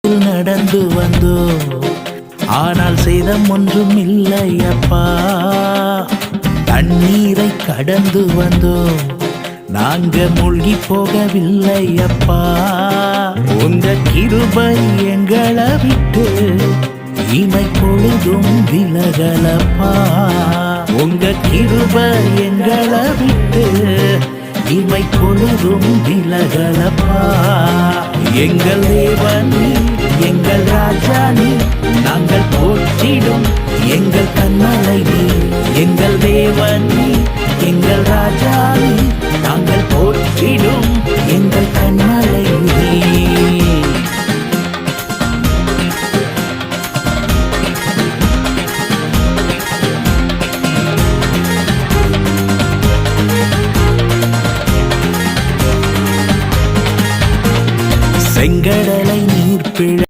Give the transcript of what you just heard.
பாதையில் நடந்து வந்தோம், ஆனால் சேதம் ஒன்றும் இல்லை அப்பா. தண்ணீரை கடந்து வந்தோம், நாங்க மூழ்கி போகவில்லை அப்பா. உங்க கிருபை எங்களை விட்டு இமை பொழுதும் விலகலப்பா. உங்க கிருபை எங்களை விட்டு இமை பொழுதும் விலகலப்பா. எங்கள் தேவனி எங்கள் ராஜானி, நாங்கள் போற்றிடும் எங்கள் கண்மலை நீ. எங்கள் தேவனி எங்கள் ராஜானி, நாங்கள் போற்றிடும் எங்கள் கண்மலை நீ. செங்கடலை நீர் பிழ